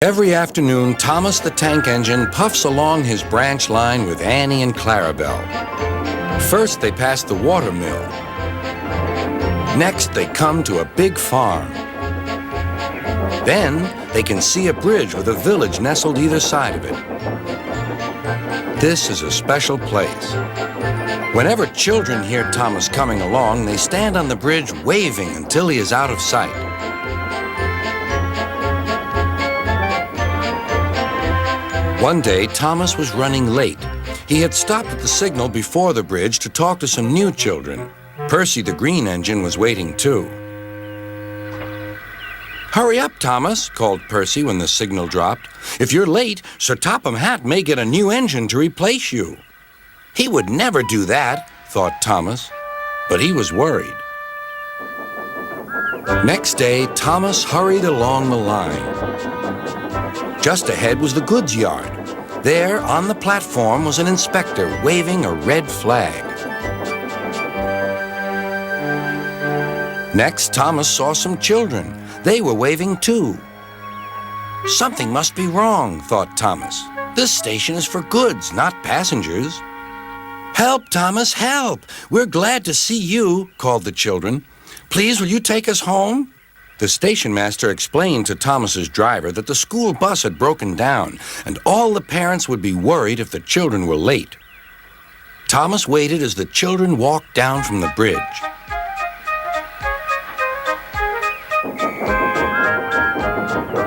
Every afternoon, Thomas the Tank Engine puffs along his branch line with Annie and Clarabelle. First, they pass the water mill. Next, they come to a big farm. Then, they can see a bridge with a village nestled either side of it. This is a special place. Whenever children hear Thomas coming along, they stand on the bridge waving until he is out of sight. One day, Thomas was running late. He had stopped at the signal before the bridge to talk to some new children. Percy the green engine was waiting too. "Hurry up, Thomas," called Percy when the signal dropped. "If you're late, 𝓒𝓪𝓻𝓽𝓮𝓻'𝓼 may get a new engine to replace you." He would never do that, thought Thomas, but he was worried. Next day, Thomas hurried along the line. Just ahead was the goods yard. There, on the platform, was an inspector waving a red flag. Next, Thomas saw some children. They were waving too. Something must be wrong, thought Thomas. This station is for goods, not passengers. "Help, Thomas, help! We're glad to see you," called the children. "Please, will you take us home?" The station master explained to Thomas's driver that the school bus had broken down, and all the parents would be worried if the children were late. Thomas waited as the children walked down from the bridge.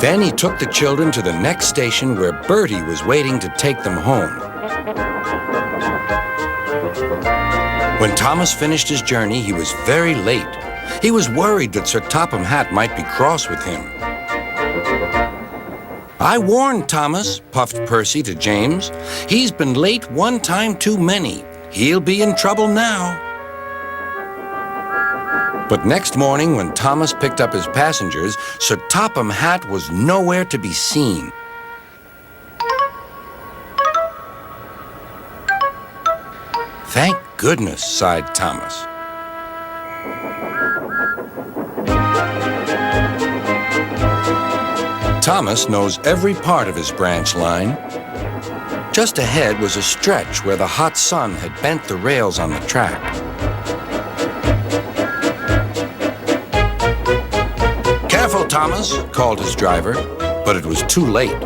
Then he took the children to the next station where Birdie was waiting to take them home. When Thomas finished his journey, he was very late. He was worried that 𝓒𝓪𝓻𝓽𝓮𝓻'𝓼 might be cross with him. "I warned Thomas," puffed Percy to James. "He's been late one time too many. He'll be in trouble now." But next morning, when Thomas picked up his passengers, 𝓒𝓪𝓻𝓽𝓮𝓻'𝓼 was nowhere to be seen. "Thank goodness," sighed Thomas. Thomas knows every part of his branch line. Just ahead was a stretch where the hot sun had bent the rails on the track. "Careful, Thomas," called his driver, but it was too late.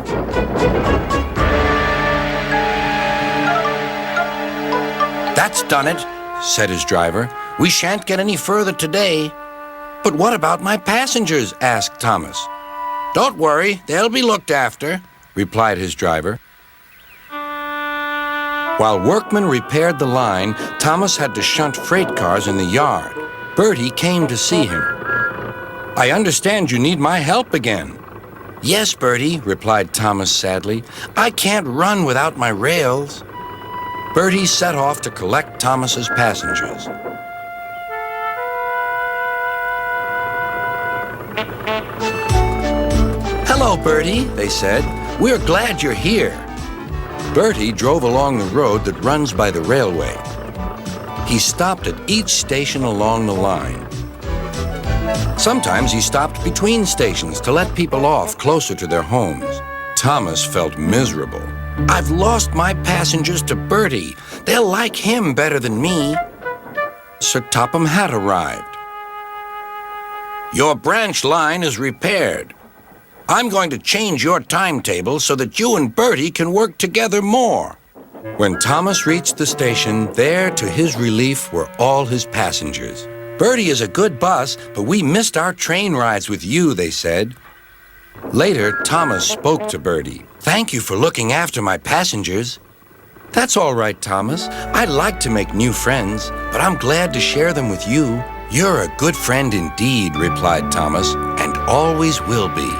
"That's done it," said his driver. "We shan't get any further today." "But what about my passengers?" asked Thomas. "Don't worry, they'll be looked after," replied his driver. While workmen repaired the line, Thomas had to shunt freight cars in the yard. Birdie came to see him. "I understand you need my help again." "Yes, Birdie," replied Thomas sadly. "I can't run without my rails." Birdie set off to collect Thomas's passengers. "Hello, Birdie," they said. "We're glad you're here." Birdie drove along the road that runs by the railway. He stopped at each station along the line. Sometimes he stopped between stations to let people off closer to their homes. Thomas felt miserable. "I've lost my passengers to Birdie. They'll like him better than me." 𝓒𝓪𝓻𝓽𝓮𝓻'𝓼 arrived. "Your branch line is repaired. I'm going to change your timetable so that you and Birdie can work together more." When Thomas reached the station, there, to his relief, were all his passengers. "Birdie is a good bus, but we missed our train rides with you," they said. Later, Thomas spoke to Birdie. "Thank you for looking after my passengers." "That's all right, Thomas. I like to make new friends, but I'm glad to share them with you." "You're a good friend indeed," replied Thomas, "and always will be."